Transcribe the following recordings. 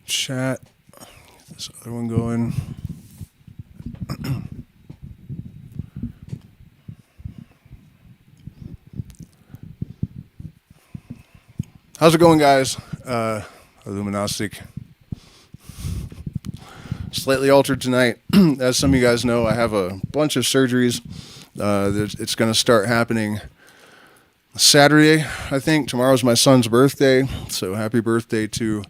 chat. Get this other one going. How's it going, guys? illumGnating. Slightly altered tonight. As some of you guys know, I have a bunch of surgeries. It's going to start happening Saturday, I think. Tomorrow's my son's birthday, so happy birthday to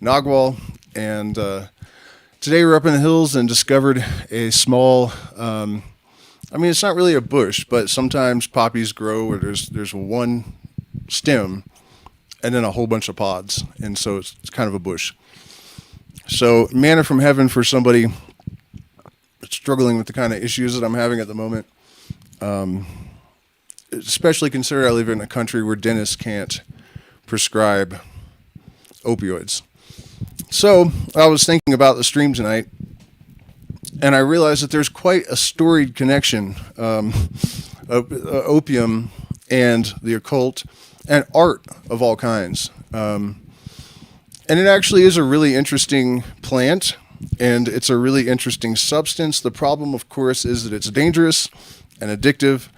Nagwal. And today we're up in the hills and discovered a small, it's not really a bush, but sometimes poppies grow where there's one stem and then a whole bunch of pods, and so it's kind of a bush. So manna from heaven for somebody struggling with the kind of issues that I'm having at the moment. Especially consider I live in a country where dentists can't prescribe opioids. So I was thinking about the stream tonight, and I realized that there's quite a storied connection of opium and the occult and art of all kinds. And it actually is a really interesting plant, and it's a really interesting substance. The problem, of course, is that it's dangerous and addictive,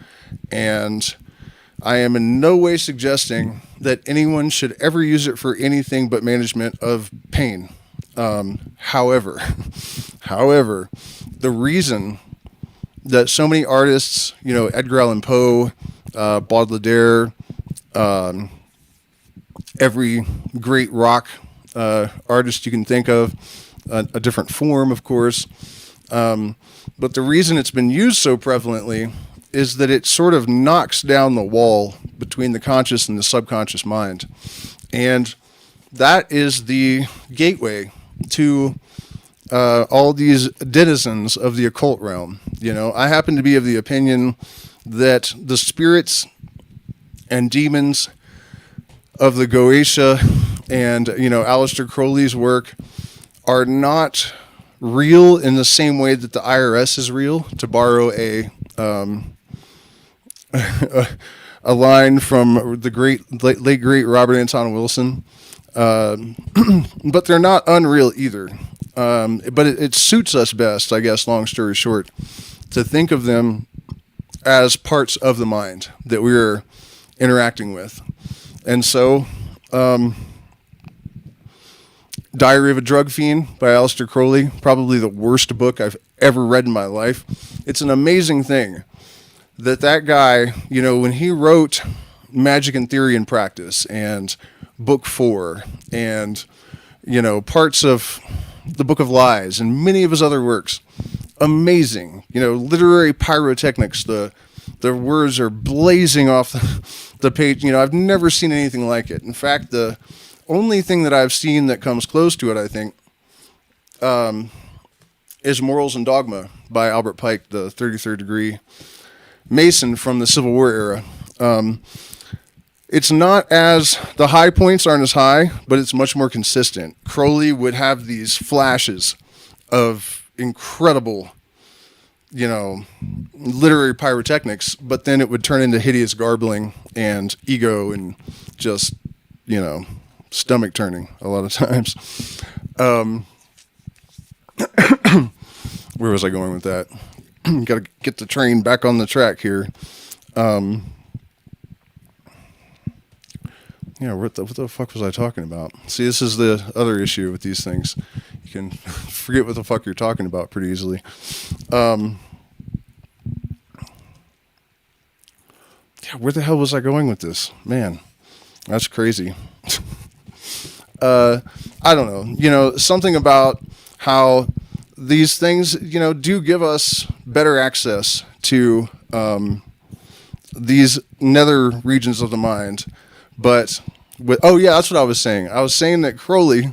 and I am in no way suggesting that anyone should ever use it for anything but management of pain. However, the reason that so many artists, Edgar Allan Poe, Baudelaire, every great rock artist you can think of, a different form, of course. But the reason it's been used so prevalently is that it sort of knocks down the wall between the conscious and the subconscious mind. And that is the gateway to all these denizens of the occult realm. I happen to be of the opinion that the spirits and demons of the Goetia and, Aleister Crowley's work are not real in the same way that the IRS is real, to borrow a line from the late great Robert Anton Wilson. But they're not unreal either. But it suits us best, I guess, long story short, to think of them as parts of the mind that we're interacting with. And so, Diary of a Drug Fiend by Aleister Crowley, probably the worst book I've ever read in my life. It's an amazing thing that guy, when he wrote Magic and Theory and Practice and Book 4 and, parts of the Book of Lies and many of his other works, amazing, literary pyrotechnics, the words are blazing off the page. I've never seen anything like it. In fact, the only thing that I've seen that comes close to it, I think, is Morals and Dogma by Albert Pike, the 33rd degree Mason from the Civil War era. It's not the high points aren't as high, but it's much more consistent. Crowley would have these flashes of incredible, literary pyrotechnics, but then it would turn into hideous garbling and ego and just, stomach turning a lot of times. Where was I going with that? Got to get the train back on the track here. What the fuck was I talking about? See, this is the other issue with these things. You can forget what the fuck you're talking about pretty easily. Where the hell was I going with this? Man, that's crazy. I don't know. Something about how these things, do give us better access to these nether regions of the mind. But that's what I was saying. I was saying that Crowley's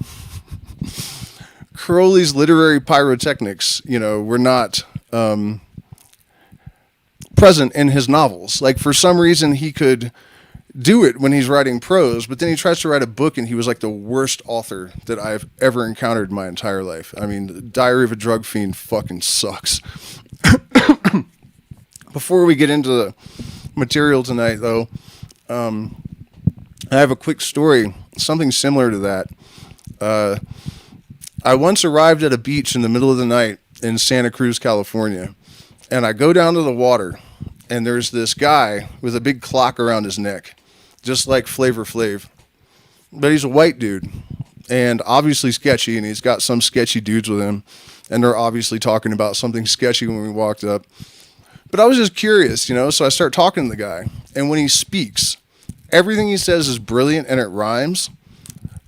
literary pyrotechnics, were not present in his novels. Like, for some reason, he could do it when he's writing prose, but then he tries to write a book, and he was like the worst author that I've ever encountered in my entire life. I mean, Diary of a Drug Fiend fucking sucks. Before we get into the material tonight, though, I have a quick story, something similar to that. I once arrived at a beach in the middle of the night in Santa Cruz, California, and I go down to the water, and there's this guy with a big clock around his neck, just like Flavor Flav. But he's a white dude, and obviously sketchy, and he's got some sketchy dudes with him, and they're obviously talking about something sketchy when we walked up. But I was just curious, so I start talking to the guy, and when he speaks, everything he says is brilliant and it rhymes,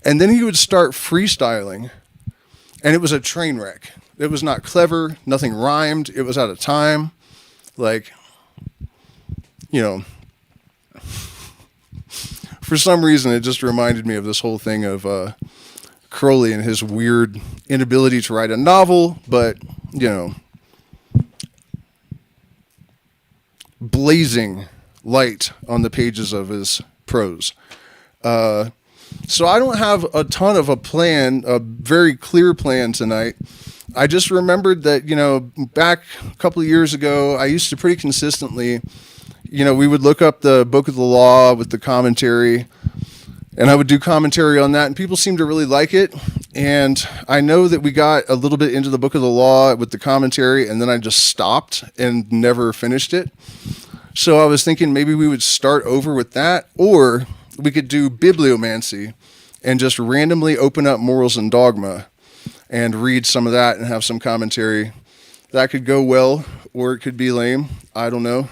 and then he would start freestyling, and it was a train wreck. It was not clever, nothing rhymed, it was out of time, for some reason it just reminded me of this whole thing of Crowley and his weird inability to write a novel, but, blazing light on the pages of his prose. So I don't have a ton of a plan, a very clear plan tonight. I just remembered that, back a couple of years ago, I used to pretty consistently, we would look up the Book of the Law with the commentary, and I would do commentary on that, and people seemed to really like it. And I know that we got a little bit into the Book of the Law with the commentary, and then I just stopped and never finished it. So I was thinking maybe we would start over with that, or we could do bibliomancy and just randomly open up Morals and Dogma and read some of that and have some commentary. That could go well, or it could be lame. I don't know.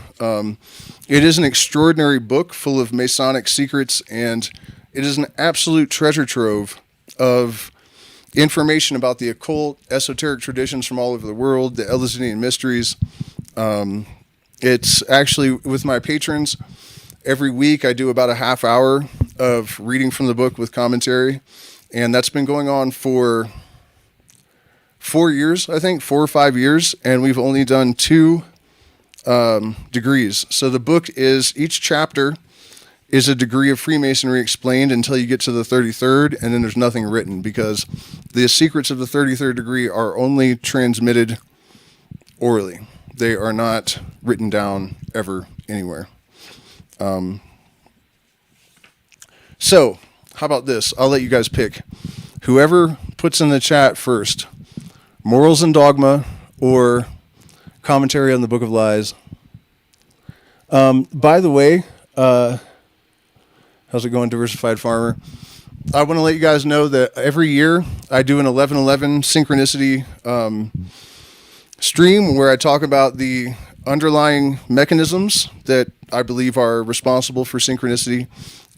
It is an extraordinary book full of Masonic secrets, and it is an absolute treasure trove of information about the occult, esoteric traditions from all over the world, the Eleusinian mysteries. It's actually, with my patrons, every week I do about a half hour of reading from the book with commentary, and that's been going on for 4 years, I think, 4 or 5 years, and we've only done 2 degrees. So the book is, each chapter is a degree of Freemasonry explained until you get to the 33rd, and then there's nothing written, because the secrets of the 33rd degree are only transmitted orally. They are not written down ever anywhere. So, how about this? I'll let you guys pick. Whoever puts in the chat first, Morals and Dogma or commentary on the Book of Lies. By the way, how's it going, Diversified Farmer? I want to let you guys know that every year I do an 11/11 synchronicity stream where I talk about the underlying mechanisms that I believe are responsible for synchronicity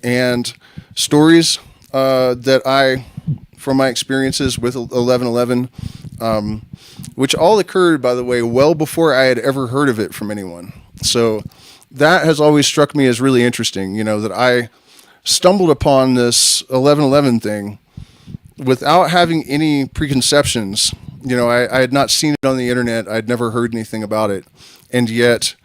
and stories that I, from my experiences with 11/11, which all occurred, by the way, well before I had ever heard of it from anyone. So that has always struck me as really interesting, that I stumbled upon this 11/11 thing without having any preconceptions. I had not seen it on the internet. I'd never heard anything about it. And yet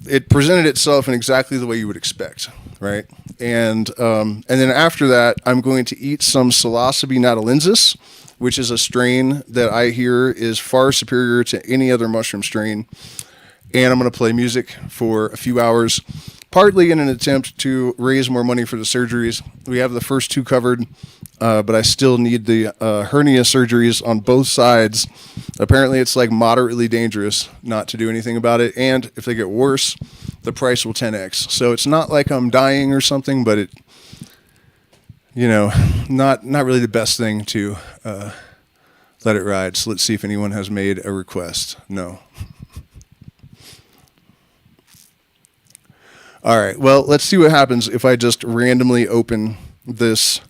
it presented itself in exactly the way you would expect, right? And then after that, I'm going to eat some Psilocybe natalensis, which is a strain that I hear is far superior to any other mushroom strain. And I'm going to play music for a few hours, partly in an attempt to raise more money for the surgeries. We have the first 2 covered, but I still need the hernia surgeries on both sides. Apparently it's moderately dangerous not to do anything about it, and if they get worse, the price will 10x. So it's not like I'm dying or something, but it, not really the best thing to let it ride. So let's see if anyone has made a request. No. All right, well, let's see what happens if I just randomly open this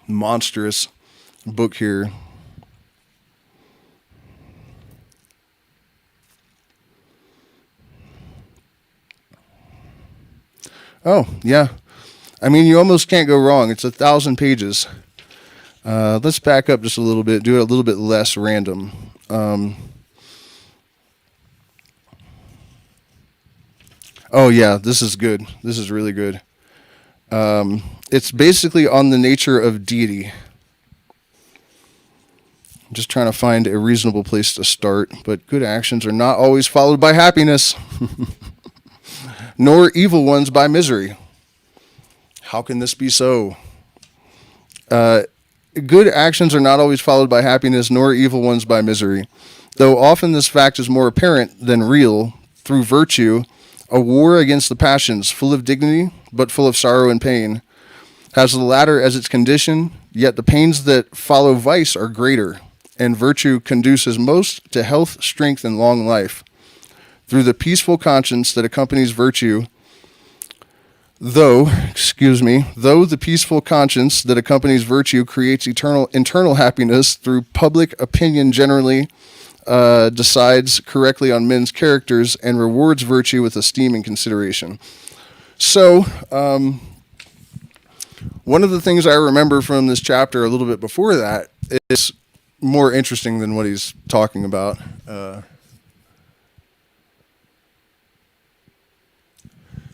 monstrous book here. Oh, yeah. I mean, you almost can't go wrong. It's 1,000 pages. Let's back up just a little bit, do it a little bit less random. Oh, yeah, this is good. This is really good. It's basically on the nature of deity. I'm just trying to find a reasonable place to start, but good actions are not always followed by happiness, nor evil ones by misery. How can this be so? good actions are not always followed by happiness, nor evil ones by misery. Though often this fact is more apparent than real, through virtue, a war against the passions, full of dignity, but full of sorrow and pain, has the latter as its condition, yet the pains that follow vice are greater, and virtue conduces most to health, strength, and long life. Through the peaceful conscience that accompanies virtue, though the peaceful conscience that accompanies virtue creates internal happiness through public opinion generally decides correctly on men's characters and rewards virtue with esteem and consideration. So, one of the things I remember from this chapter a little bit before that is more interesting than what he's talking about.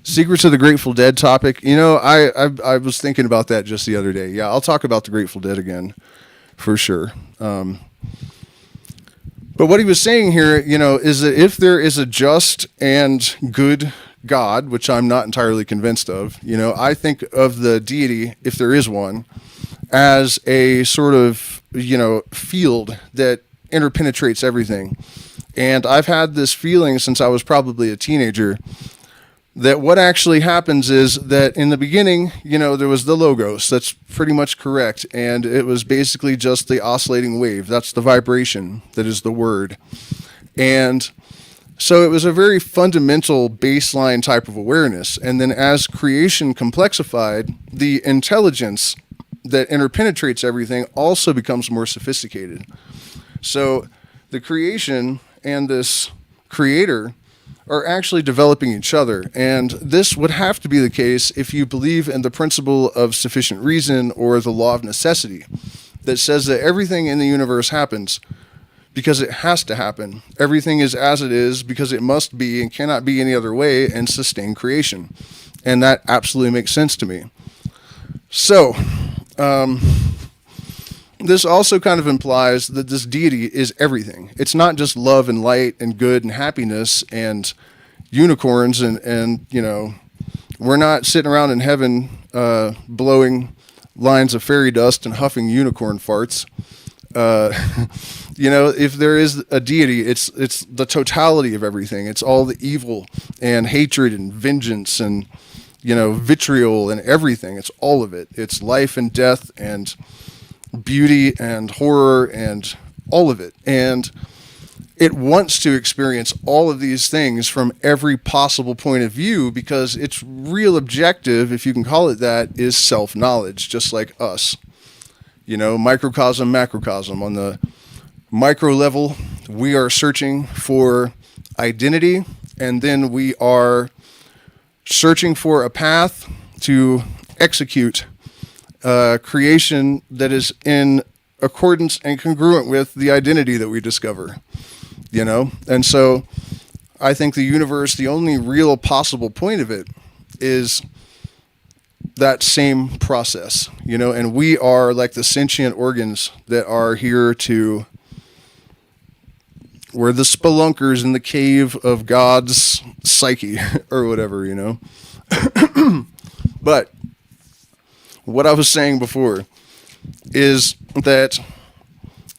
Secrets of the Grateful Dead topic. You know, I was thinking about that just the other day. Yeah, I'll talk about the Grateful Dead again, for sure. But what he was saying here, you know, is that if there is a just and good God, which I'm not entirely convinced of, you know, I think of the deity, if there is one, as a sort of, you know, field that interpenetrates everything. And I've had this feeling since I was probably a teenager that what actually happens is that in the beginning, you know, there was the logos. That's pretty much correct. And it was basically just the oscillating wave. That's the vibration that is the word. And so it was a very fundamental baseline type of awareness. And then as creation complexified, the intelligence that interpenetrates everything also becomes more sophisticated. So the creation and this creator are actually developing each other. And this would have to be the case if you believe in the principle of sufficient reason or the law of necessity that says that everything in the universe happens because it has to happen. Everything is as it is because it must be and cannot be any other way and sustain creation. And that absolutely makes sense to me. So, this also kind of implies that this deity is everything. It's not just love and light and good and happiness and unicorns and you know, we're not sitting around in heaven blowing lines of fairy dust and huffing unicorn farts. You know, if there is a deity, it's the totality of everything. It's all the evil and hatred and vengeance and, you know, vitriol and everything. It's all of it. It's life and death and beauty and horror and all of it. And it wants to experience all of these things from every possible point of view because its real objective, if you can call it that, is self-knowledge, just like us. You know, microcosm, macrocosm. On the micro level, we are searching for identity, and then we are searching for a path to execute creation that is in accordance and congruent with the identity that we discover, you know? And so I think the universe, the only real possible point of it is that same process, you know, and we are like the sentient organs that are here to, we're the spelunkers in the cave of God's psyche or whatever, you know. But what I was saying before is that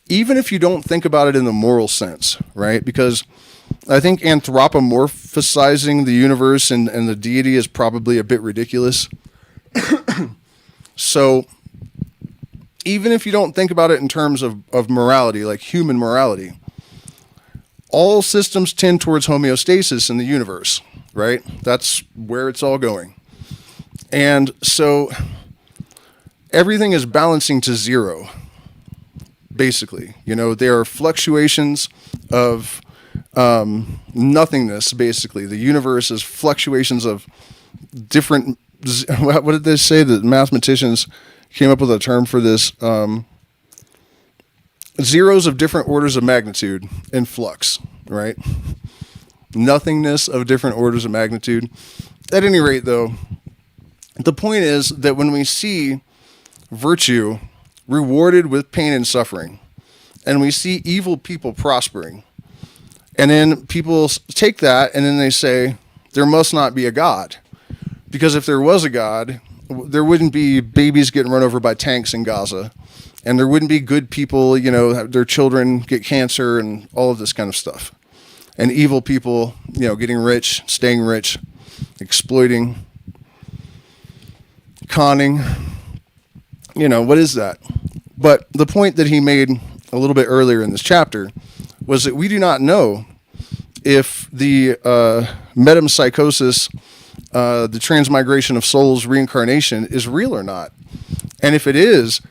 even if you don't think about it in the moral sense, right? Because I think anthropomorphizing the universe and the deity is probably a bit ridiculous. So even if you don't think about it in terms of morality, like human morality, all systems tend towards homeostasis in the universe, right? That's where it's all going. And so everything is balancing to zero, basically. You know, there are fluctuations of nothingness, basically. The universe is fluctuations of different, what did they say? The mathematicians came up with a term for this. Zeros of different orders of magnitude in flux, right? Nothingness of different orders of magnitude. At any rate, though, the point is that when we see virtue rewarded with pain and suffering, and we see evil people prospering, and then people take that and then they say, there must not be a God. Because if there was a God, there wouldn't be babies getting run over by tanks in Gaza, and there wouldn't be good people, their children get cancer and all of this kind of stuff, and evil people, getting rich, staying rich, exploiting, conning. What is that? But the point that he made a little bit earlier in this chapter was that we do not know if the metempsychosis, the transmigration of souls, reincarnation, is real or not. And if it is,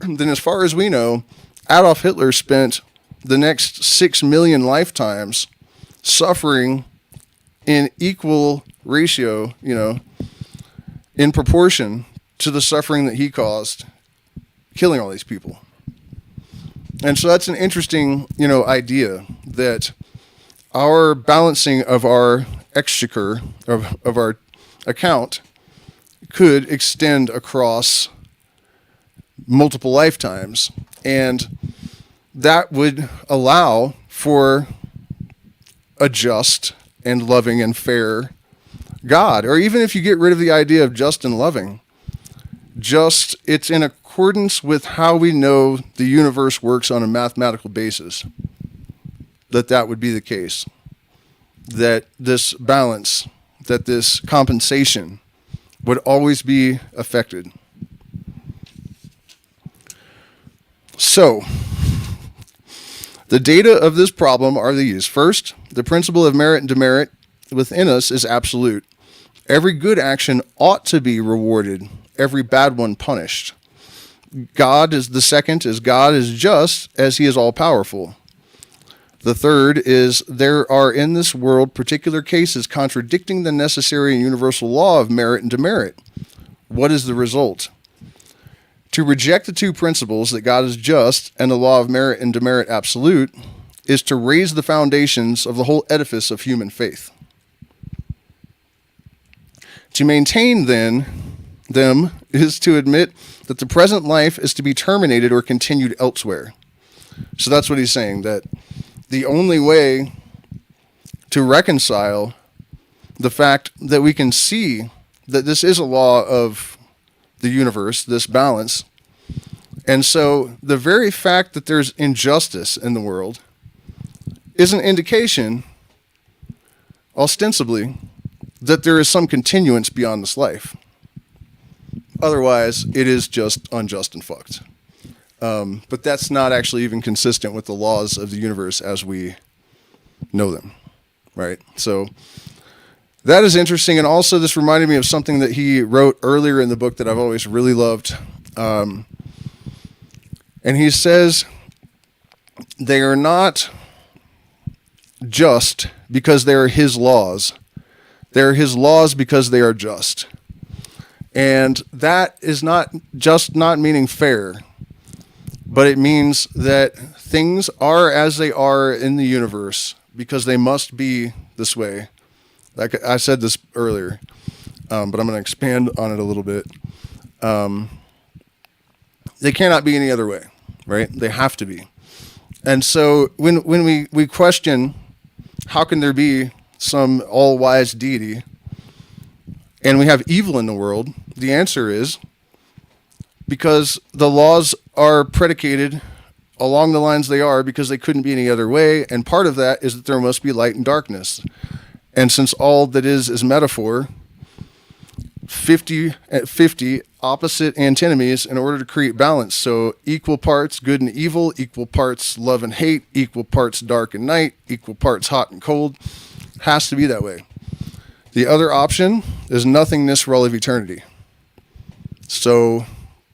then as far as we know, Adolf Hitler spent the next 6 million lifetimes suffering in equal ratio, in proportion to the suffering that he caused, killing all these people. And so that's an interesting, idea that our balancing of our exchequer, of our account, could extend across multiple lifetimes. And that would allow for a just and loving and fair God. Or even if you get rid of the idea of just and loving, it's in accordance with how we know the universe works on a mathematical basis, that would be the case. That this balance, that this compensation would always be affected. So, the data of this problem are these. First, the principle of merit and demerit within us is absolute. Every good action ought to be rewarded, every bad one punished. God is just as he is all powerful. The third is there are in this world particular cases contradicting the necessary and universal law of merit and demerit. What is the result? To reject the two principles, that God is just and the law of merit and demerit absolute, is to raise the foundations of the whole edifice of human faith. To maintain them is to admit that the present life is to be terminated or continued elsewhere. So that's what he's saying, that the only way to reconcile the fact that we can see that this is a law of the universe, this balance. And so the very fact that there's injustice in the world is an indication, ostensibly, that there is some continuance beyond this life. Otherwise, it is just unjust and fucked. But that's not actually even consistent with the laws of the universe as we know them, right? So that is interesting. And also this reminded me of something that he wrote earlier in the book that I've always really loved. And he says, they are not just because they are his laws. They are his laws because they are just. And that is not meaning fair, but it means that things are as they are in the universe because they must be this way. Like I said this earlier, but I'm going to expand on it a little bit. They cannot be any other way, right? They have to be. And so when we question, how can there be some all-wise deity and we have evil in the world, the answer is because the laws are predicated along the lines they are because they couldn't be any other way, and part of that is that there must be light and darkness. And since all that is metaphor, 50 opposite antinomies in order to create balance. So equal parts good and evil, equal parts love and hate, equal parts dark and night, equal parts hot and cold. Has to be that way. The other option is nothingness for all of eternity. So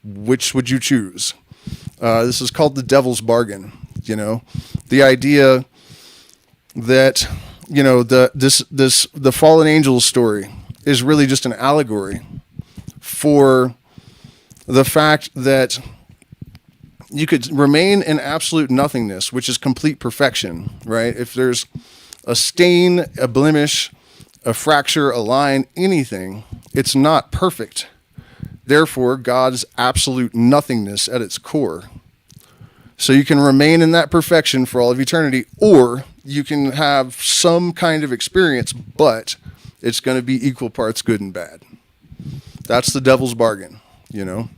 which would you choose? This is called the devil's bargain. The idea that the fallen angels story is really just an allegory for the fact that you could remain in absolute nothingness, which is complete perfection, right? If there's a stain, a blemish, a fracture, a line, anything, it's not perfect. Therefore, God's absolute nothingness at its core. So you can remain in that perfection for all of eternity, or you can have some kind of experience, but it's going to be equal parts good and bad. That's the devil's bargain, Do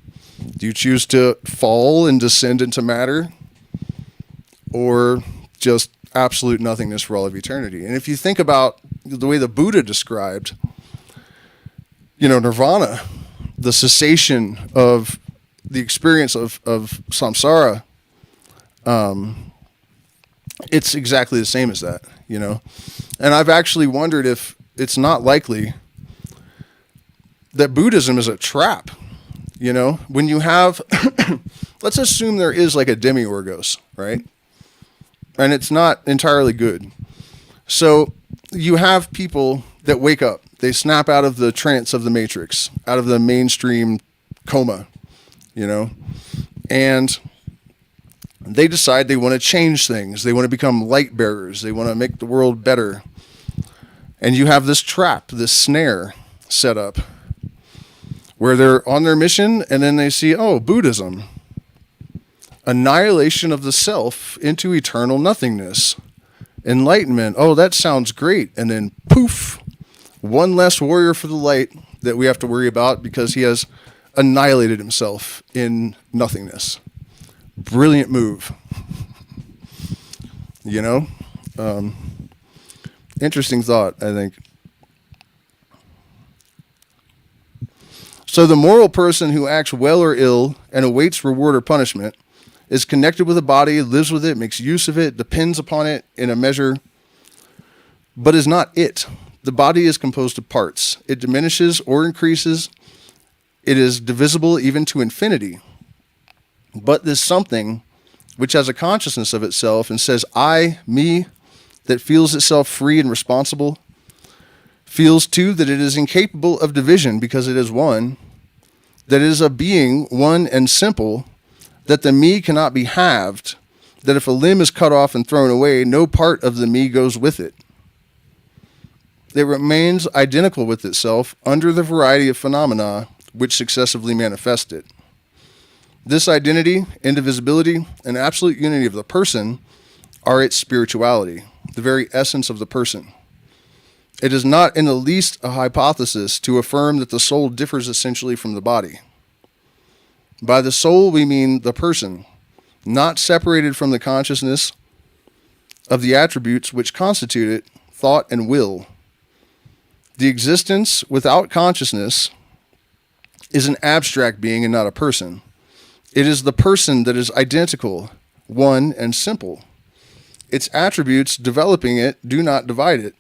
you choose to fall and descend into matter, or just absolute nothingness for all of eternity? And if you think about the way the Buddha described, nirvana, the cessation of the experience of samsara, it's exactly the same as that, And I've actually wondered if it's not likely that Buddhism is a trap, When you have, let's assume there is like a demiurgos, right? And it's not entirely good. So you have people that wake up. They snap out of the trance of the matrix, out of the mainstream coma, and they decide they want to change things. They want to become light bearers. They want to make the world better. And you have this trap, this snare set up where they're on their mission, and then they see, Buddhism. Annihilation of the self into eternal nothingness. Enlightenment. That sounds great. And then poof, one less warrior for the light that we have to worry about because he has annihilated himself in nothingness. Brilliant move. Interesting thought, I think. So the moral person who acts well or ill and awaits reward or punishment is connected with the body, lives with it, makes use of it, depends upon it in a measure, but is not it. The body is composed of parts. It diminishes or increases. It is divisible even to infinity. But this something which has a consciousness of itself and says, I, me, that feels itself free and responsible, feels too that it is incapable of division because it is one, that it is a being, one and simple, that the me cannot be halved, that if a limb is cut off and thrown away, no part of the me goes with it. It remains identical with itself under the variety of phenomena which successively manifest it. This identity, indivisibility, and absolute unity of the person are its spirituality, the very essence of the person. It is not in the least a hypothesis to affirm that the soul differs essentially from the body. By the soul we mean the person, not separated from the consciousness of the attributes which constitute it, thought and will. The existence without consciousness is an abstract being and not a person. It is the person that is identical, one and simple. Its attributes developing it do not divide it.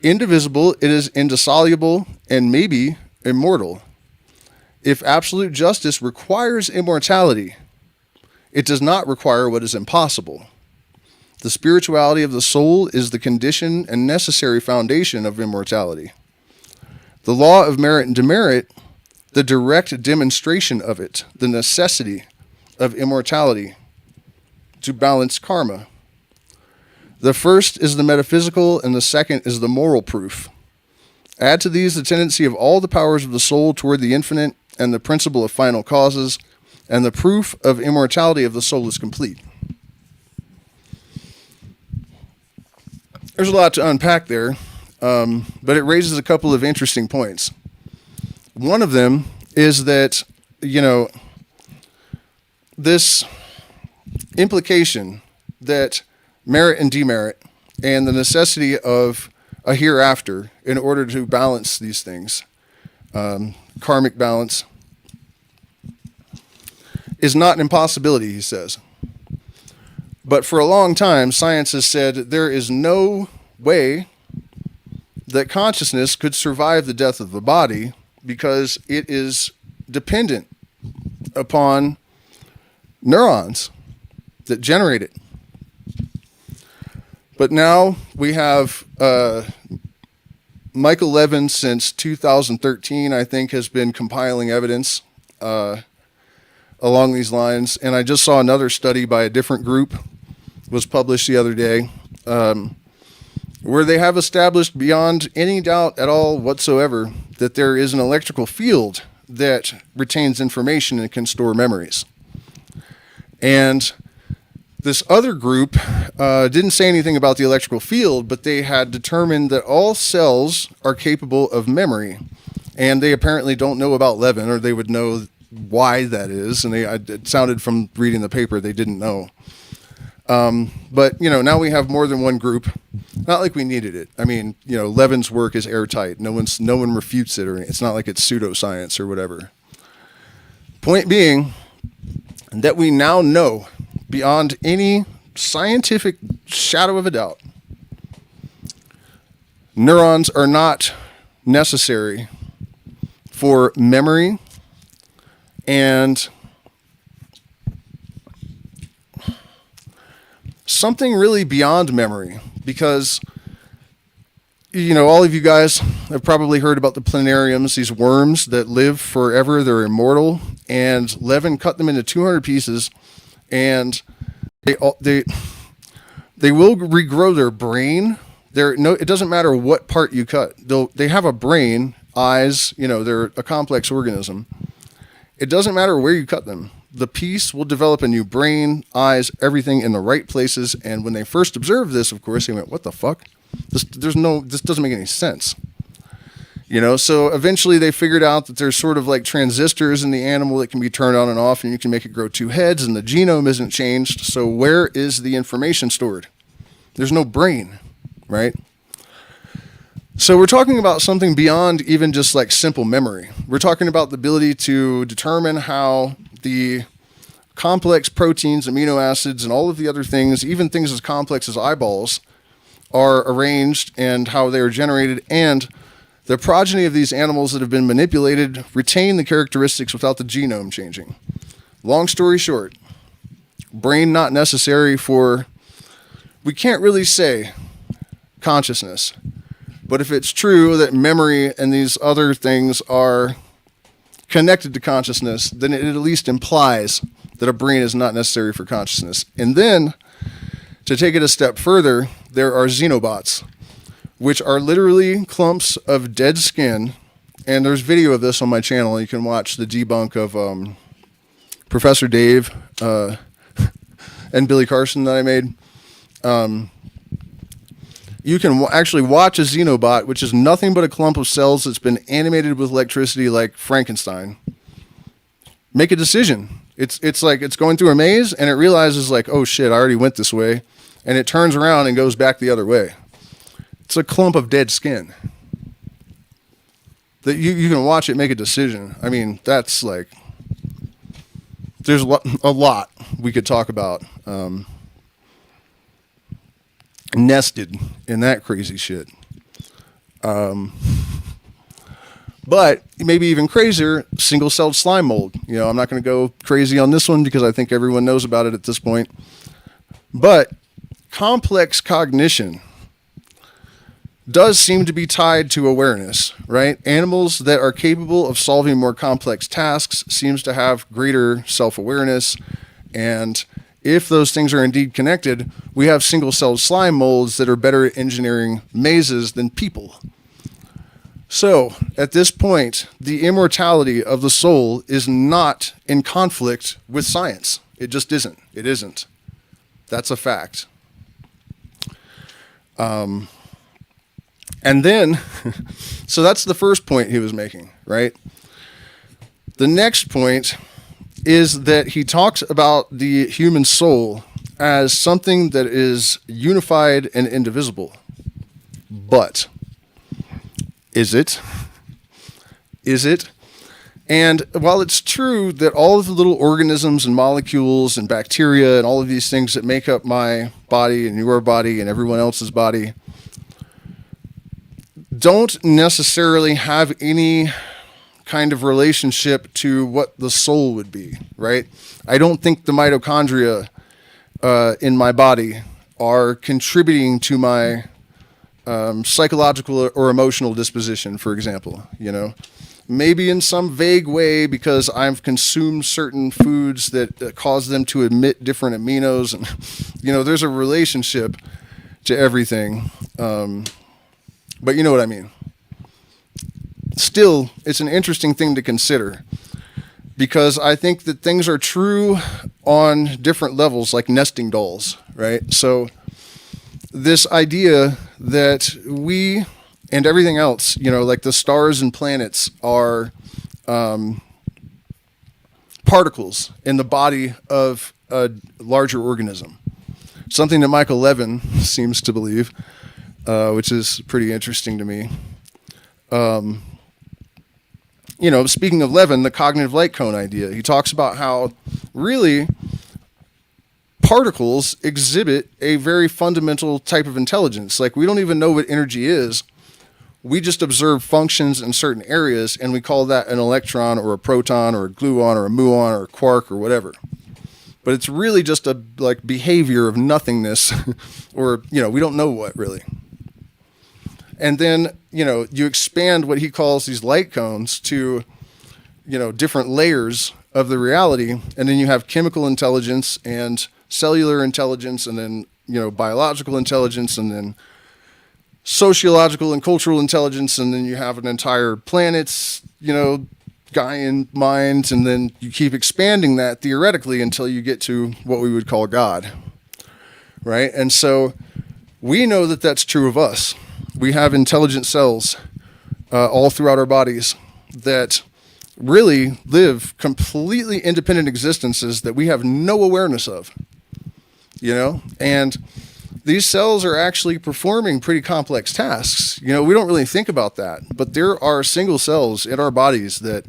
Indivisible, it is indissoluble and maybe immortal. If absolute justice requires immortality, it does not require what is impossible. The spirituality of the soul is the condition and necessary foundation of immortality. The law of merit and demerit, the direct demonstration of it, the necessity of immortality to balance karma. The first is the metaphysical and the second is the moral proof. Add to these the tendency of all the powers of the soul toward the infinite and the principle of final causes, and the proof of immortality of the soul is complete. There's a lot to unpack there, but it raises a couple of interesting points. One of them is that, this implication that merit and demerit and the necessity of a hereafter in order to balance these things, karmic balance, is not an impossibility, he says. But for a long time, science has said there is no way that consciousness could survive the death of the body because it is dependent upon neurons that generate it. But now we have Michael Levin since 2013, I think, has been compiling evidence along these lines. And I just saw another study by a different group was published the other day where they have established beyond any doubt at all whatsoever that there is an electrical field that retains information and can store memories. And this other group didn't say anything about the electrical field, but they had determined that all cells are capable of memory. And they apparently don't know about leaven, or they would know why that is. And it sounded from reading the paper they didn't know. But, now we have more than one group. Not like we needed it. I mean, leaven's work is airtight. No one refutes it, or it's not like it's pseudoscience or whatever. Point being that we now know beyond any scientific shadow of a doubt, neurons are not necessary for memory and something really beyond memory, because all of you guys have probably heard about the planariums, these worms that live forever. They're immortal, and leaven cut them into 200 pieces, and they will regrow their brain. It doesn't matter what part you cut. They have a brain, eyes, they're a complex organism. It doesn't matter where you cut them. The piece will develop a new brain, eyes, everything in the right places. And when they first observed this, of course, they went, what the fuck? This doesn't make any sense. So eventually they figured out that there's sort of like transistors in the animal that can be turned on and off, and you can make it grow two heads, and the genome isn't changed. So where is the information stored? There's no brain, right? So we're talking about something beyond even just like simple memory. We're talking about the ability to determine how the complex proteins, amino acids, and all of the other things, even things as complex as eyeballs, are arranged and how they are generated, and the progeny of these animals that have been manipulated retain the characteristics without the genome changing. Long story short, brain not necessary for, we can't really say consciousness, but if it's true that memory and these other things are connected to consciousness, then it at least implies that a brain is not necessary for consciousness. And then, to take it a step further, there are xenobots, which are literally clumps of dead skin. And there's video of this on my channel. You can watch the debunk of Professor Dave and Billy Carson that I made. You can actually watch a xenobot, which is nothing but a clump of cells that's been animated with electricity like Frankenstein, make a decision. It's like it's going through a maze, and it realizes like, oh shit, I already went this way, and it turns around and goes back the other way. It's a clump of dead skin. That you can watch it make a decision. I mean, that's like, there's a lot we could talk about. Nested in that crazy shit. But maybe even crazier, single-celled slime mold. I'm not going to go crazy on this one because I think everyone knows about it at this point. But complex cognition does seem to be tied to awareness, right? Animals that are capable of solving more complex tasks seems to have greater self-awareness, and if those things are indeed connected, we have single-celled slime molds that are better at engineering mazes than people. So, at this point, the immortality of the soul is not in conflict with science. It just isn't. It isn't. That's a fact. And then, so that's the first point he was making, right? The next point is that he talks about the human soul as something that is unified and indivisible. But is it? Is it? And while it's true that all of the little organisms and molecules and bacteria and all of these things that make up my body and your body and everyone else's body don't necessarily have any kind of relationship to what the soul would be, right? I don't think the mitochondria in my body are contributing to my psychological or emotional disposition, for example, maybe in some vague way because I've consumed certain foods that cause them to emit different aminos, and there's a relationship to everything, but you know what I mean. Still, it's an interesting thing to consider because I think that things are true on different levels, like nesting dolls, right? So this idea that we And everything else, like the stars and planets are particles in the body of a larger organism. Something that Michael Levin seems to believe, which is pretty interesting to me. Speaking of Levin, the cognitive light cone idea, he talks about how really particles exhibit a very fundamental type of intelligence. Like, we don't even know what energy is. We just observe functions in certain areas, and we call that an electron or a proton or a gluon or a muon or a quark or whatever. But it's really just a behavior of nothingness, or we don't know what really. And then you expand what he calls these light cones to different layers of the reality, and then you have chemical intelligence and cellular intelligence, and then biological intelligence, and then sociological and cultural intelligence, and then you have an entire planet's Gaian mind, and then you keep expanding that theoretically until you get to what we would call God, right? And so we know that that's true of us. We have intelligent cells all throughout our bodies that really live completely independent existences that we have no awareness of, and these cells are actually performing pretty complex tasks. We don't really think about that, but there are single cells in our bodies that,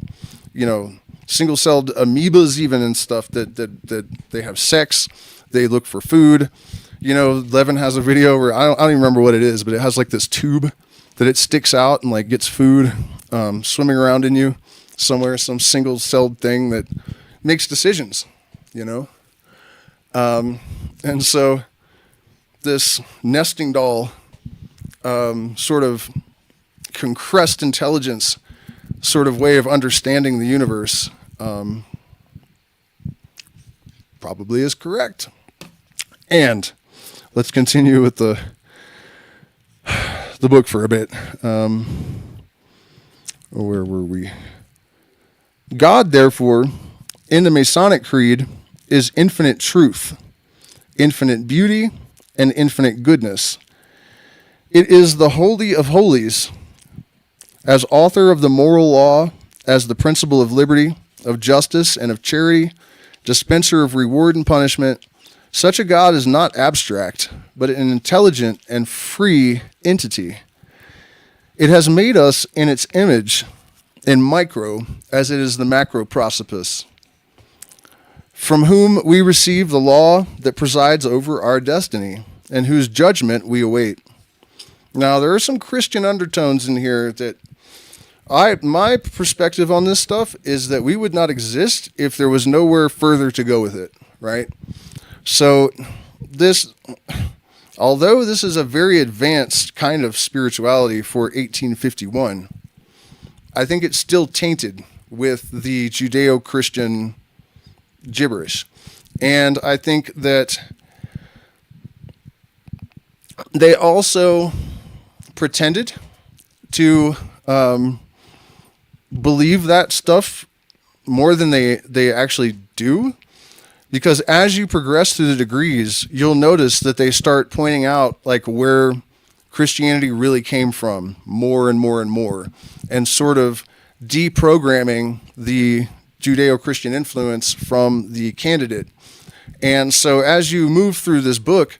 single-celled amoebas even and stuff that they have sex, they look for food. Levin has a video where I don't even remember what it is, but it has like this tube that it sticks out and like gets food swimming around in you somewhere, some single-celled thing that makes decisions, and so this nesting doll sort of concressed intelligence sort of way of understanding the universe probably is correct. And let's continue with the book for a bit. Where were we? God, therefore, in the Masonic Creed, is infinite truth, infinite beauty, and infinite goodness. It is the Holy of Holies, as author of the moral law, as the principle of liberty, of justice, and of charity, dispenser of reward and punishment. Such a God is not abstract, but an intelligent and free entity. It has made us in its image, in micro, as it is the macro prosopis, from whom we receive the law that presides over our destiny, and whose judgment we await. Now, there are some Christian undertones in here that my perspective on this stuff is that we would not exist if there was nowhere further to go with it, right? So although this is a very advanced kind of spirituality for 1851, I think it's still tainted with the Judeo-Christian gibberish. And I think that they also pretended to believe that stuff more than they actually do. Because as you progress through the degrees, you'll notice that they start pointing out like where Christianity really came from more and more and more, and sort of deprogramming the Judeo-Christian influence from the candidate. And so as you move through this book,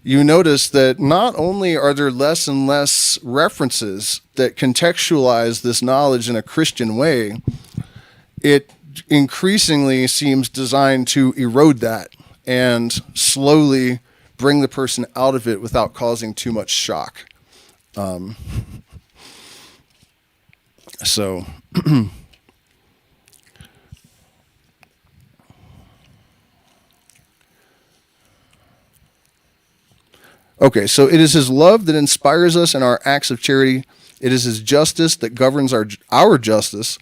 you notice that not only are there less and less references that contextualize this knowledge in a Christian way, it increasingly seems designed to erode that and slowly bring the person out of it without causing too much shock. Okay, so it is his love that inspires us in our acts of charity. It is his justice that governs our justice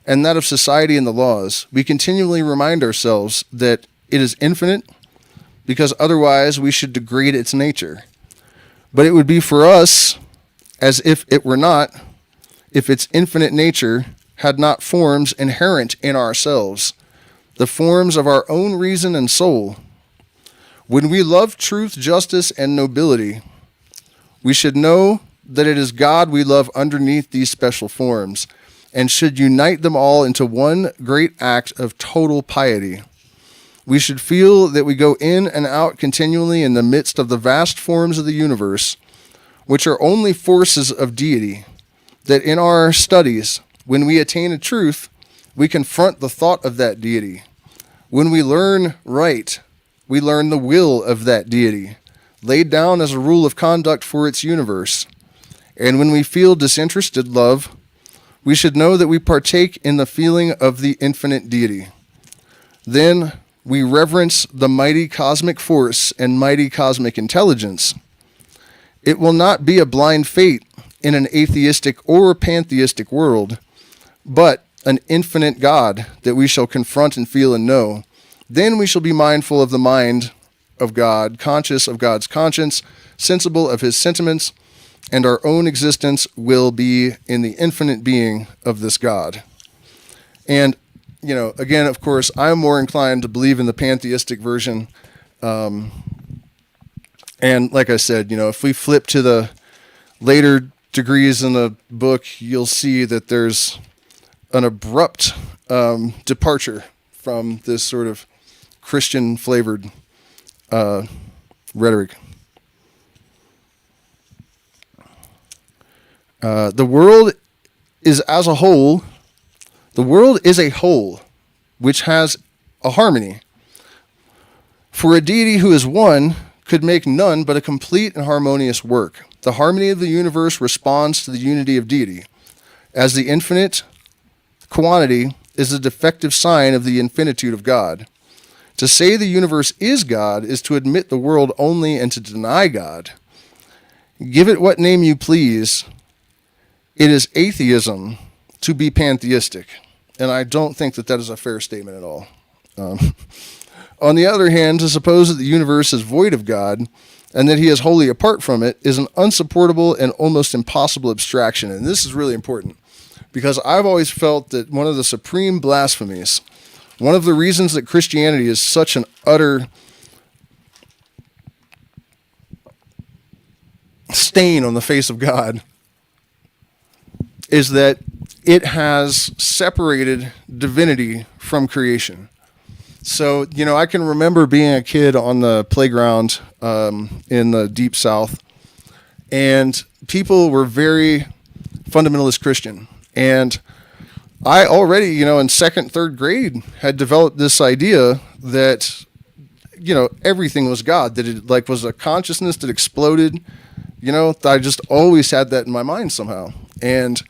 and that of society and the laws. We continually remind ourselves that it is infinite, because otherwise we should degrade its nature. But it would be for us as if it were not, if its infinite nature had not forms inherent in ourselves, the forms of our own reason and soul. When we love truth, justice, and nobility, we should know that it is God we love underneath these special forms, and should unite them all into one great act of total piety. We should feel that we go in and out continually in the midst of the vast forms of the universe, which are only forces of deity, that in our studies, when we attain a truth, we confront the thought of that deity. When we learn right, we learn the will of that deity, laid down as a rule of conduct for its universe. And when we feel disinterested love, we should know that we partake in the feeling of the infinite deity. Then we reverence the mighty cosmic force and mighty cosmic intelligence. It will not be a blind fate in an atheistic or pantheistic world, but an infinite God that we shall confront and feel and know. Then we shall be mindful of the mind of God, conscious of God's conscience, sensible of his sentiments, and our own existence will be in the infinite being of this God. And, again, of course, I'm more inclined to believe in the pantheistic version. And like I said, if we flip to the later degrees in the book, you'll see that there's an abrupt departure from this sort of Christian-flavored rhetoric. The world is a whole, which has a harmony. For a deity who is one could make none but a complete and harmonious work. The harmony of the universe responds to the unity of deity, as the infinite quantity is a defective sign of the infinitude of God. To say the universe is God is to admit the world only and to deny God. Give it what name you please. It is atheism to be pantheistic. And I don't think that is a fair statement at all. On the other hand, to suppose that the universe is void of God and that he is wholly apart from it is an unsupportable and almost impossible abstraction. And this is really important because I've always felt that one of the supreme blasphemies, one of the reasons that Christianity is such an utter stain on the face of God, is that it has separated divinity from creation. So, I can remember being a kid on the playground in the Deep South, and people were very fundamentalist Christian. And I already, in second, third grade had developed this idea that, everything was God, that it was a consciousness that exploded. I just always had that in my mind somehow. And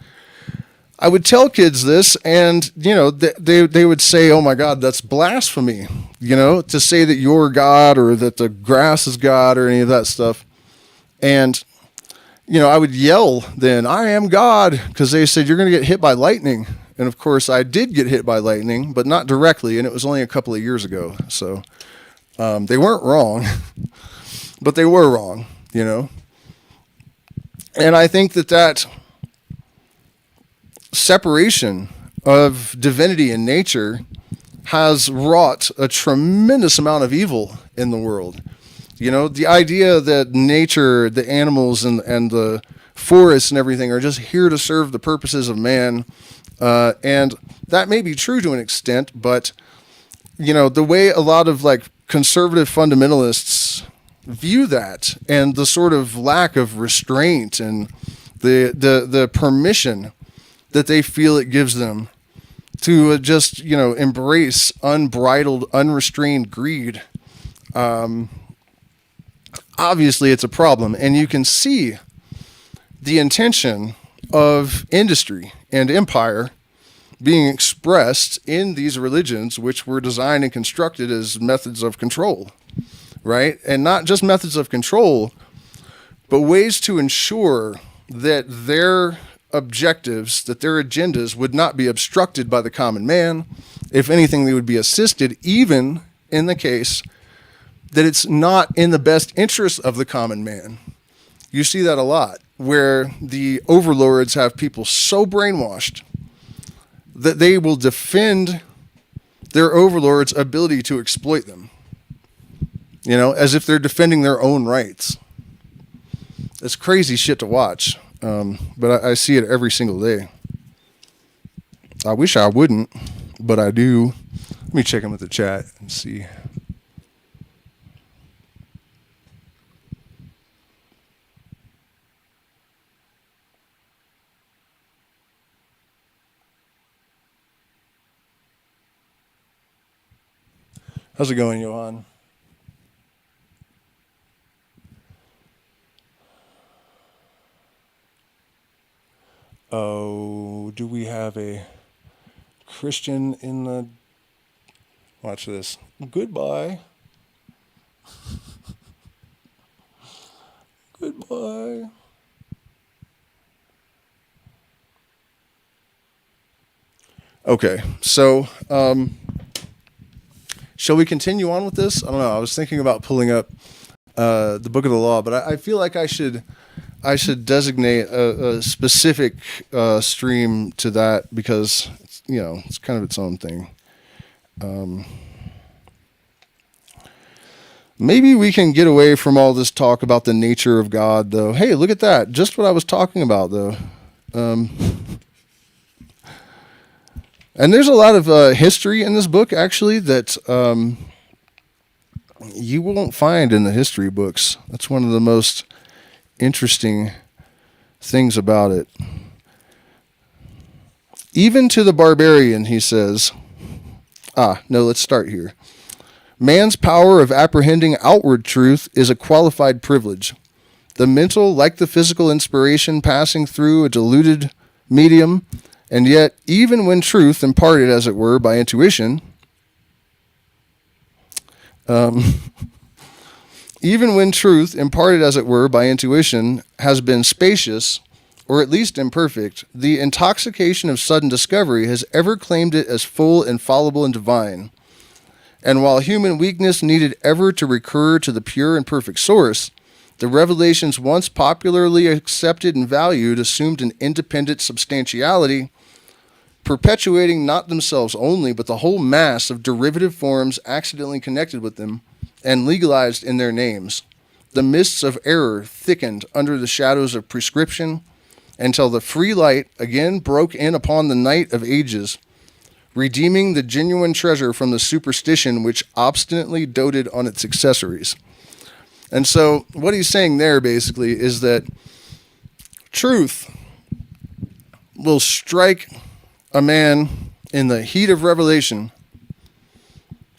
I would tell kids this, and, they would say, oh my God, that's blasphemy, to say that you're God or that the grass is God or any of that stuff. And, I would yell then, I am God, because they said, you're going to get hit by lightning. And of course, I did get hit by lightning, but not directly, and it was only a couple of years ago. So they weren't wrong, but they were wrong, And I think that separation of divinity and nature has wrought a tremendous amount of evil in the world. The idea that nature, the animals and the forests and everything are just here to serve the purposes of man. And that may be true to an extent, but, the way a lot of conservative fundamentalists view that and the sort of lack of restraint and the permission that they feel it gives them to just, embrace unbridled, unrestrained greed. Obviously, it's a problem. And you can see the intention of industry and empire being expressed in these religions, which were designed and constructed as methods of control, right? And not just methods of control, but ways to ensure that their objectives, that their agendas would not be obstructed by the common man. If anything, they would be assisted, even in the case that it's not in the best interest of the common man. You see that a lot, where the overlords have people so brainwashed that they will defend their overlord's ability to exploit them, as if they're defending their own rights. It's crazy shit to watch. But I see it every single day. I wish I wouldn't, but I do. Let me check in with the chat and see. How's it going, Johan? Oh, do we have a Christian in the... Watch this. Goodbye. Goodbye. Okay, so... shall we continue on with this? I don't know. I was thinking about pulling up the Book of the Law, but I feel like I should designate a specific stream to that because it's kind of its own thing. Maybe we can get away from all this talk about the nature of God, though. Hey, look at that! Just what I was talking about, though. And there's a lot of history in this book, actually, that you won't find in the history books. That's one of the most interesting things about it. Even to the barbarian, he says, let's start here. Man's power of apprehending outward truth is a qualified privilege. The mental, like the physical inspiration passing through a diluted medium. And yet, even when truth imparted, as it were, by intuition, even when truth imparted, as it were, by intuition, has been spacious, or at least imperfect, the intoxication of sudden discovery has ever claimed it as full, infallible, and divine. And while human weakness needed ever to recur to the pure and perfect source, the revelations once popularly accepted and valued assumed an independent substantiality, perpetuating not themselves only, but the whole mass of derivative forms accidentally connected with them and legalized in their names. The mists of error thickened under the shadows of prescription until the free light again broke in upon the night of ages, redeeming the genuine treasure from the superstition which obstinately doted on its accessories. And so what he's saying there basically is that truth will strike a man in the heat of revelation,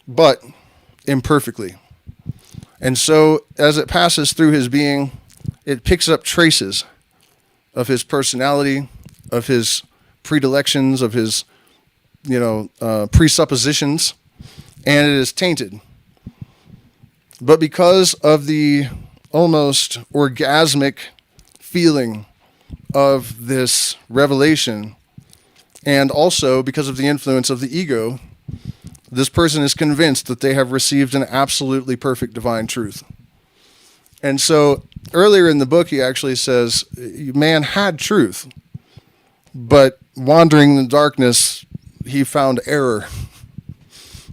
but imperfectly. And so as it passes through his being, it picks up traces of his personality, of his predilections, of his, presuppositions, and it is tainted. But because of the almost orgasmic feeling of this revelation, and also because of the influence of the ego, this person is convinced that they have received an absolutely perfect divine truth. And so earlier in the book, he actually says, man had truth, but wandering in the darkness, he found error.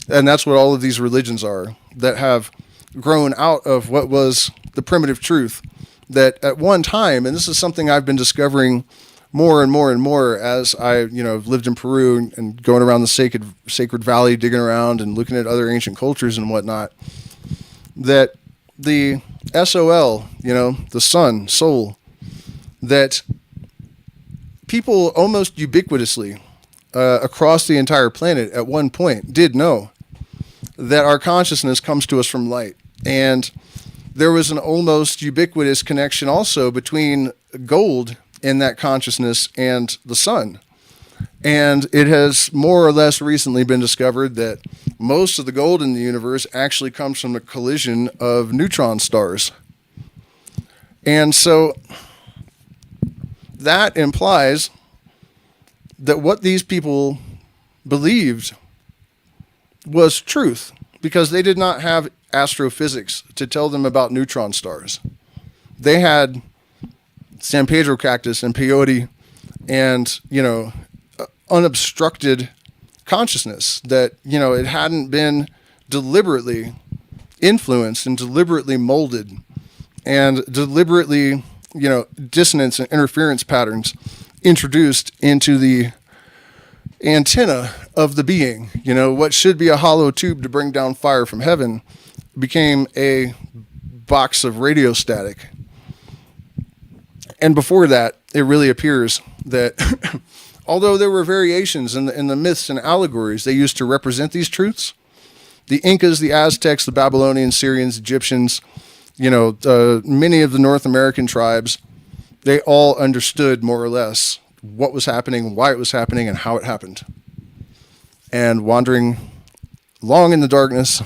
And that's what all of these religions are, that have grown out of what was the primitive truth, that at one time, and this is something I've been discovering more and more and more as I, lived in Peru and going around the sacred valley, digging around and looking at other ancient cultures and whatnot, that the SOL, the sun, soul, that people almost ubiquitously across the entire planet at one point did know that our consciousness comes to us from light. And there was an almost ubiquitous connection also between gold in that consciousness and the sun. And it has more or less recently been discovered that most of the gold in the universe actually comes from the collision of neutron stars. And so that implies that what these people believed was truth, because they did not have astrophysics to tell them about neutron stars. They had San Pedro cactus and peyote and, unobstructed consciousness that, it hadn't been deliberately influenced and deliberately molded and deliberately dissonance and interference patterns introduced into the antenna of the being. What should be a hollow tube to bring down fire from heaven became a box of radio static. And before that, it really appears that although there were variations in the myths and allegories they used to represent these truths, the Incas, the Aztecs, the Babylonians, Syrians, Egyptians, many of the North American tribes, they all understood more or less what was happening, why it was happening, and how it happened. And wandering long in the darkness,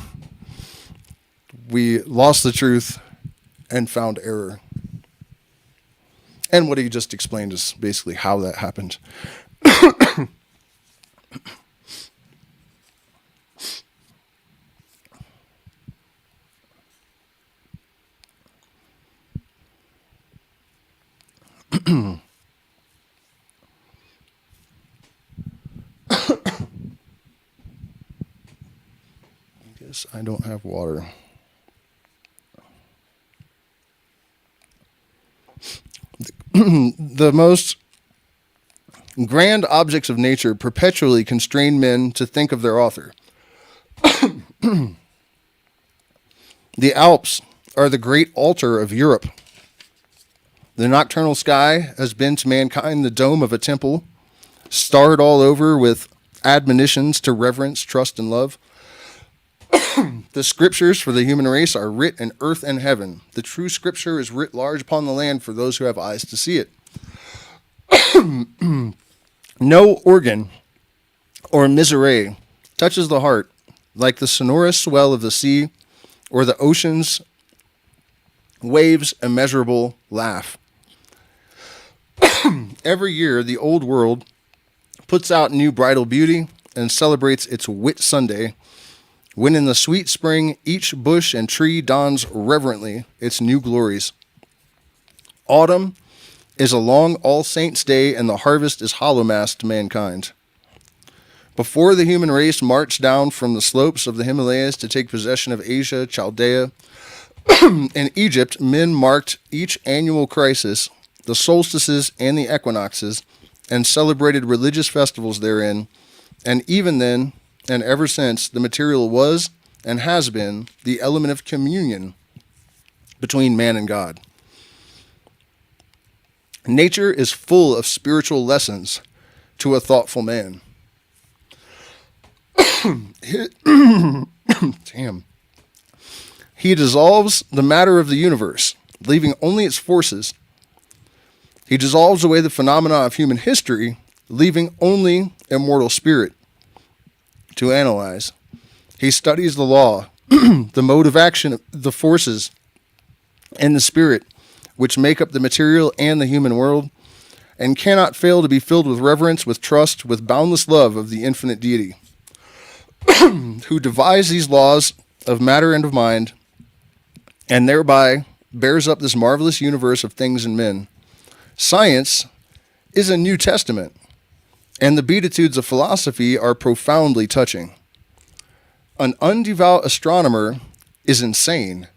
we lost the truth and found error. And what he just explained is basically how that happened. I guess I don't have water. The most grand objects of nature perpetually constrain men to think of their author. The Alps are the great altar of Europe. The nocturnal sky has been to mankind the dome of a temple, starred all over with admonitions to reverence, trust, and love. The scriptures for the human race are writ in earth and heaven. The true scripture is writ large upon the land for those who have eyes to see it. No organ or misery touches the heart like the sonorous swell of the sea or the ocean's waves' immeasurable laugh. Every year, the old world puts out new bridal beauty and celebrates its Whit Sunday, when in the sweet spring each bush and tree dons reverently its new glories. Autumn is a long All Saints' Day, and the harvest is Hallowmass to mankind. Before the human race marched down from the slopes of the Himalayas to take possession of Asia, Chaldea, and Egypt, men marked each annual crisis, the solstices and the equinoxes, and celebrated religious festivals therein, and even then, and ever since, the material was and has been the element of communion between man and God. Nature is full of spiritual lessons to a thoughtful man. Damn. He dissolves the matter of the universe, leaving only its forces. He dissolves away the phenomena of human history, leaving only immortal spirit to analyze. He studies the law, the mode of action, the forces, and the spirit, which make up the material and the human world, and cannot fail to be filled with reverence, with trust, with boundless love of the infinite deity, who devised these laws of matter and of mind, and thereby bears up this marvelous universe of things and men. Science is a New Testament, and the beatitudes of philosophy are profoundly touching. An undevout astronomer is insane.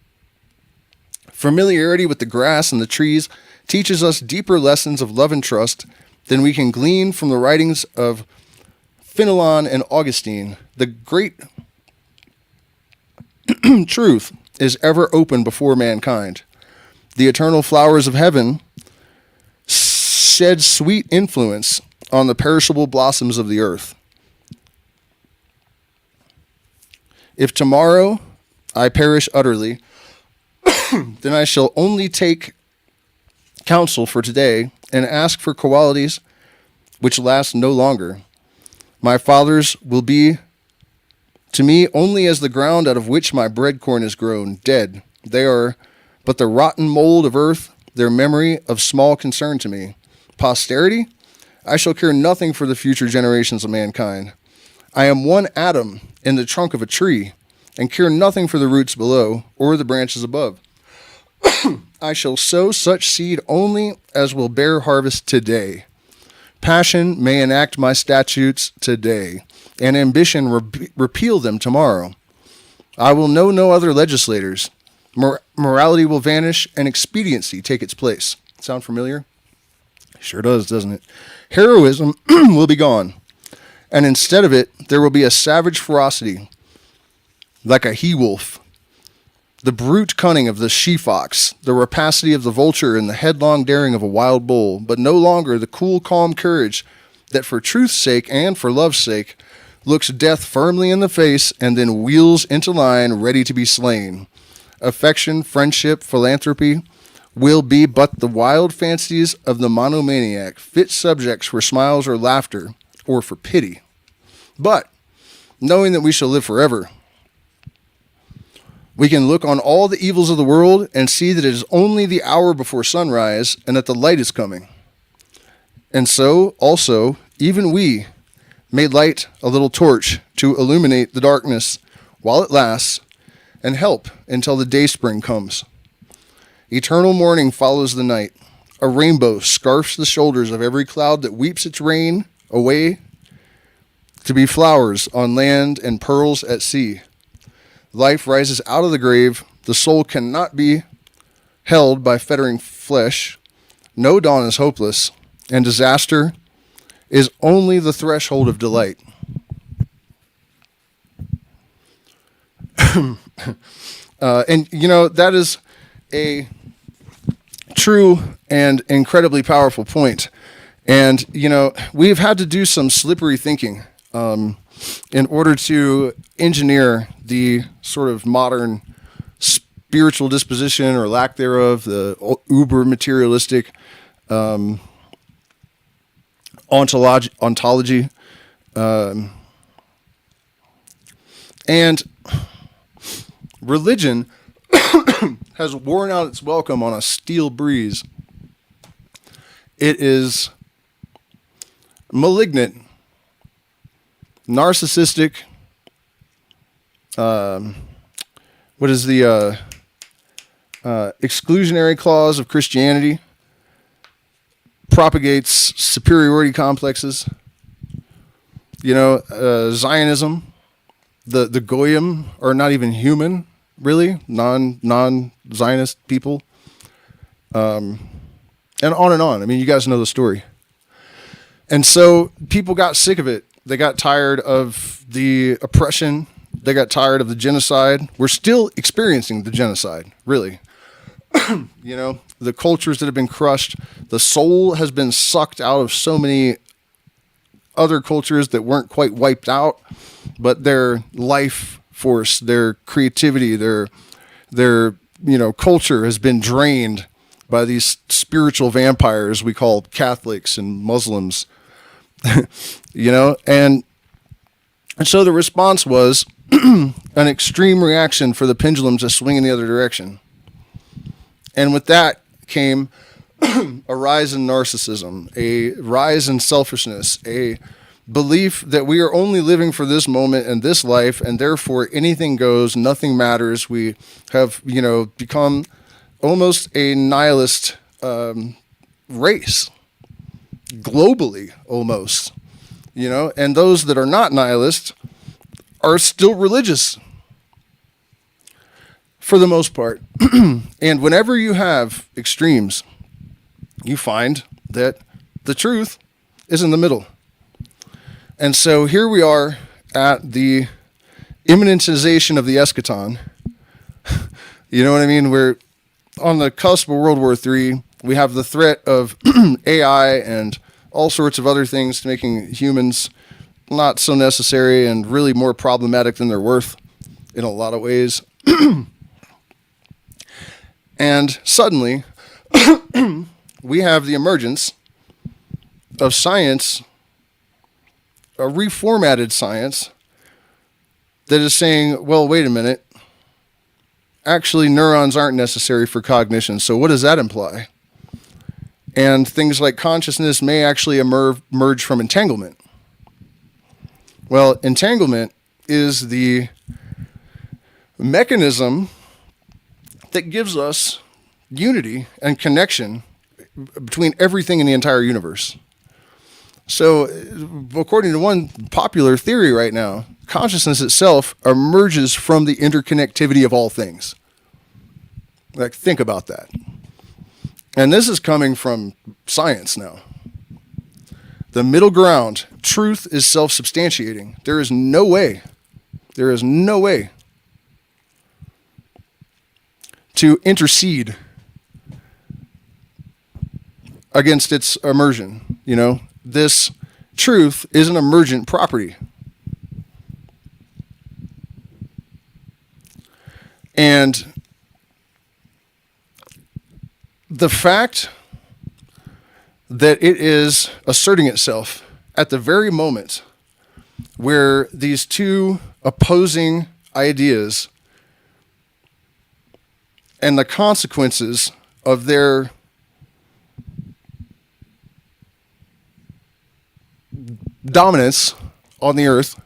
Familiarity with the grass and the trees teaches us deeper lessons of love and trust than we can glean from the writings of Fenelon and Augustine. The great truth is ever open before mankind. The eternal flowers of heaven shed sweet influence on the perishable blossoms of the earth. If tomorrow I perish utterly, then I shall only take counsel for today and ask for qualities which last no longer. My fathers will be to me only as the ground out of which my bread corn is grown, dead. They are but the rotten mold of earth, their memory of small concern to me. Posterity? I shall care nothing for the future generations of mankind. I am one atom in the trunk of a tree, and care nothing for the roots below or the branches above. I shall sow such seed only as will bear harvest today. Passion may enact my statutes today, and ambition repeal them tomorrow. I will know no other legislators. Morality will vanish, and expediency take its place. Sound familiar? Sure does, doesn't it? Heroism will be gone. And instead of it, there will be a savage ferocity, like a he-wolf. The brute cunning of the she-fox, the rapacity of the vulture, and the headlong daring of a wild bull, but no longer the cool, calm courage that for truth's sake and for love's sake looks death firmly in the face and then wheels into line ready to be slain. Affection, friendship, philanthropy will be but the wild fancies of the monomaniac, fit subjects for smiles or laughter, or for pity. But, knowing that we shall live forever, we can look on all the evils of the world and see that it is only the hour before sunrise and that the light is coming. And so, also, even we may light a little torch to illuminate the darkness while it lasts and help until the day spring comes. Eternal morning follows the night. A rainbow scarfs the shoulders of every cloud that weeps its rain away to be flowers on land and pearls at sea. Life rises out of the grave. The soul cannot be held by fettering flesh. No dawn is hopeless, and disaster is only the threshold of delight. And, that is a true and incredibly powerful point. And, we've had to do some slippery thinking in order to engineer the sort of modern spiritual disposition or lack thereof, the uber materialistic ontology. And religion has worn out its welcome on a steel breeze. It is malignant, narcissistic. What is the exclusionary clause of Christianity? Propagates superiority complexes. Zionism, the Goyim are not even human, really, non-Zionist people. And on and on. I mean, you guys know the story. And so people got sick of it. They got tired of the oppression. They got tired of the genocide. We're still experiencing the genocide, really. The cultures that have been crushed. The soul has been sucked out of so many other cultures that weren't quite wiped out, but their life force, their creativity, their culture has been drained by these spiritual vampires we call Catholics and Muslims. And so the response was an extreme reaction for the pendulum to swing in the other direction. And with that came a rise in narcissism, a rise in selfishness, a belief that we are only living for this moment and this life, and therefore anything goes, nothing matters. We have, become almost a nihilist race, globally almost, and those that are not nihilist are still religious for the most part. And whenever you have extremes, you find that the truth is in the middle. And so here we are at the imminentization of the eschaton. You know what I mean? We're on the cusp of World War III. We have the threat of AI and all sorts of other things making humans not so necessary and really more problematic than they're worth in a lot of ways. And suddenly, we have the emergence of science, a reformatted science, that is saying, well, wait a minute. Actually, neurons aren't necessary for cognition. So what does that imply? And things like consciousness may actually emerge from entanglement. Well, entanglement is the mechanism that gives us unity and connection between everything in the entire universe. So, according to one popular theory right now, consciousness itself emerges from the interconnectivity of all things. Like, think about that. And this is coming from science now. The middle ground, truth is self-substantiating. There is no way to intercede against its immersion. You know, this truth is an emergent property. And the fact that it is asserting itself at the very moment where these two opposing ideas and the consequences of their dominance on the earth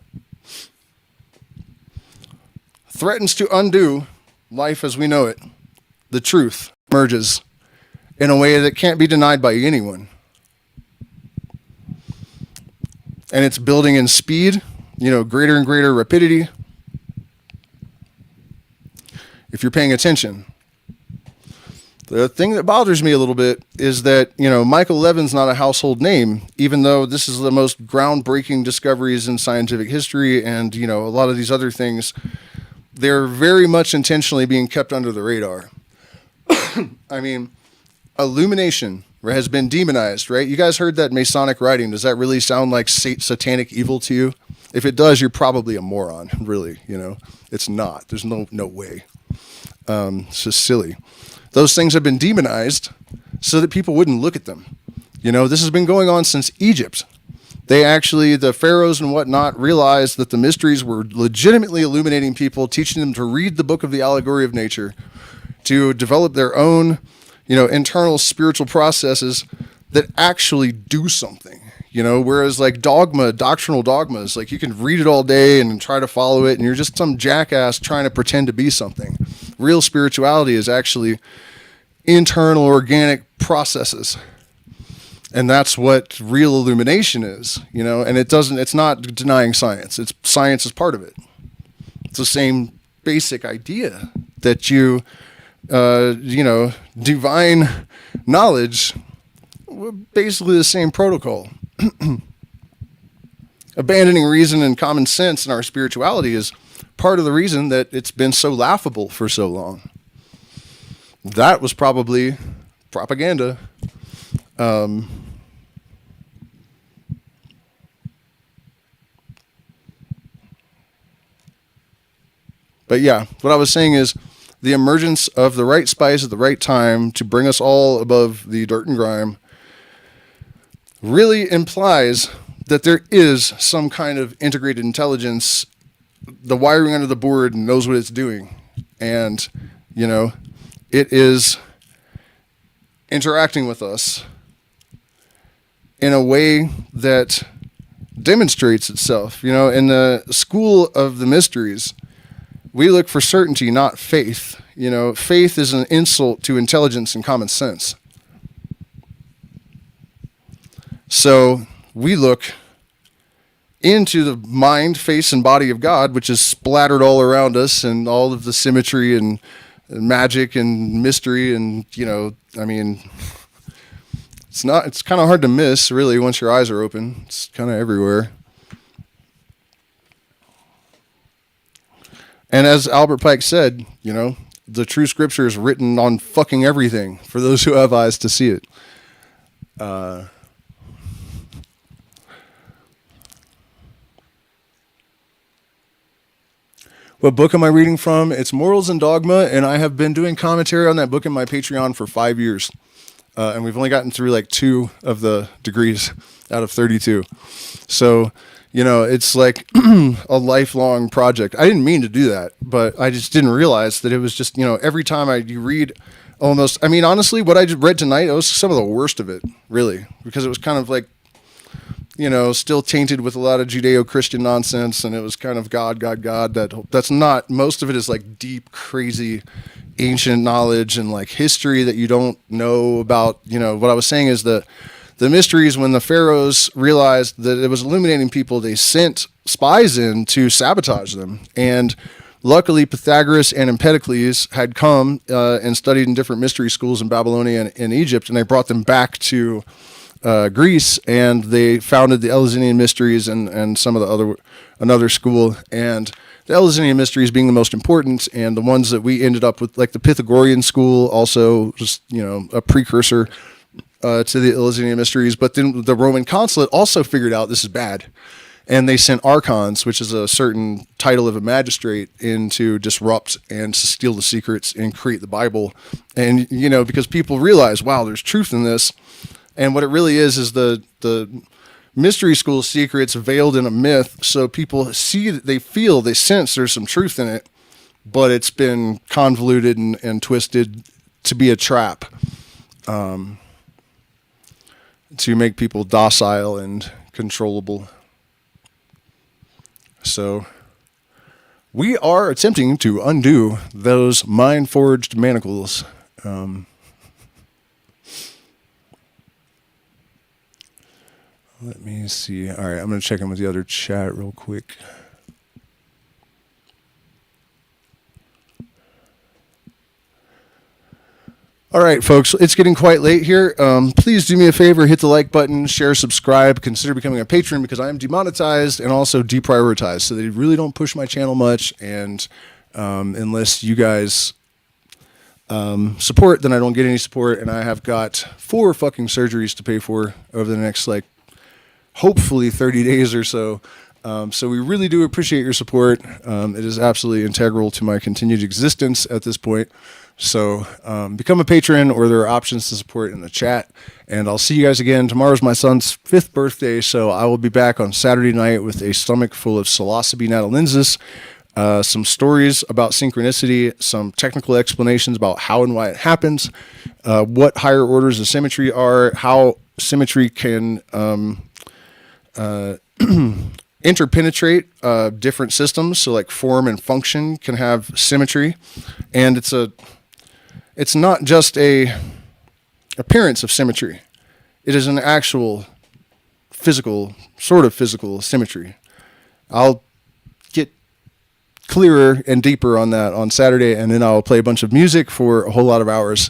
threatens to undo life as we know it, the truth emerges in a way that can't be denied by anyone. And it's building in speed, you know, greater and greater rapidity. If you're paying attention. The thing that bothers me a little bit is that, you know, Michael Levin's not a household name, even though this is the most groundbreaking discoveries in scientific history, and, you know, a lot of these other things, they're very much intentionally being kept under the radar. I mean, illumination has been demonized, right? You guys heard that Masonic writing. Does that really sound like satanic evil to you? If it does, you're probably a moron, really, you know. It's not. There's no way. It's just silly. Those things have been demonized so that people wouldn't look at them. You know, this has been going on since Egypt. They actually, the pharaohs and whatnot, realized that the mysteries were legitimately illuminating people, teaching them to read the book of the allegory of nature, to develop their own, you know, internal spiritual processes that actually do something, you know, whereas like doctrinal dogmas, like you can read it all day and try to follow it and you're just some jackass trying to pretend to be something. Real spirituality is actually internal organic processes. And that's what real illumination is, you know, and it's not denying science. Science is part of it. It's the same basic idea that you know, divine knowledge, basically the same protocol. Abandoning reason and common sense in our spirituality is part of the reason that it's been so laughable for so long. That was probably propaganda. But yeah, what I was saying is the emergence of the right spice at the right time to bring us all above the dirt and grime really implies that there is some kind of integrated intelligence, the wiring under the board knows what it's doing. And, you know, it is interacting with us in a way that demonstrates itself. You know, in the school of the mysteries, we look for certainty, not faith. You know, faith is an insult to intelligence and common sense. So we look into the mind, face, and body of God, which is splattered all around us, and all of the symmetry and magic and mystery, and, you know, I mean, it's kind of hard to miss, really, once your eyes are open. It's kind of everywhere. And as Albert Pike said, you know, the true scripture is written on fucking everything for those who have eyes to see it. What book am I reading from? It's Morals and Dogma, and I have been doing commentary on that book in my Patreon for 5 years. And we've only gotten through like 2 of the degrees out of 32. So, you know, it's like a lifelong project. I didn't mean to do that, but I just didn't realize that it was just, you know, every time you read almost, I mean, honestly, what I read tonight, it was some of the worst of it, really, because it was kind of like, you know, still tainted with a lot of Judeo-Christian nonsense, and it was kind of God. That's not, most of it is like deep, crazy, ancient knowledge and like history that you don't know about. You know, what I was saying is the mysteries, when the pharaohs realized that it was illuminating people, they sent spies in to sabotage them. And luckily, Pythagoras and Empedocles had come and studied in different mystery schools in Babylonia and in Egypt, and they brought them back to Greece, and they founded the Eleusinian Mysteries and some of the another school, and the Eleusinian Mysteries being the most important, and the ones that we ended up with, like the Pythagorean school, also just, a precursor to the Eleusinian Mysteries. But then the Roman consulate also figured out this is bad, and they sent archons, which is a certain title of a magistrate, in to disrupt and to steal the secrets and create the Bible. And because people realize, wow, there's truth in this, and what it really is the mystery school secrets veiled in a myth, so people see, they feel, they sense there's some truth in it, but it's been convoluted and twisted to be a trap, to make people docile and controllable. So we are attempting to undo those mind-forged manacles. Let me see. All right, I'm going to check in with the other chat real quick. All right, folks, it's getting quite late here. Please do me a favor, hit the like button, share, subscribe, consider becoming a patron, because I am demonetized and also deprioritized, so they really don't push my channel much, and unless you guys support, then I don't get any support, and I have got 4 fucking surgeries to pay for over the next, hopefully 30 days or so. So we really do appreciate your support. It is absolutely integral to my continued existence at this point. So become a patron, or there are options to support in the chat. And I'll see you guys again. Tomorrow's my son's 5th birthday, so I will be back on Saturday night with a stomach full of psilocybe natalensis, some stories about synchronicity, some technical explanations about how and why it happens, what higher orders of symmetry are, how symmetry can interpenetrate different systems, so like form and function can have symmetry, and it's not just a appearance of symmetry, it is an actual physical symmetry. I'll get clearer and deeper on that on Saturday, and then I'll play a bunch of music for a whole lot of hours.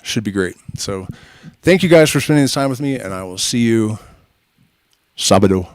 Should be great. So thank you guys for spending this time with me, and I will see you Sabado.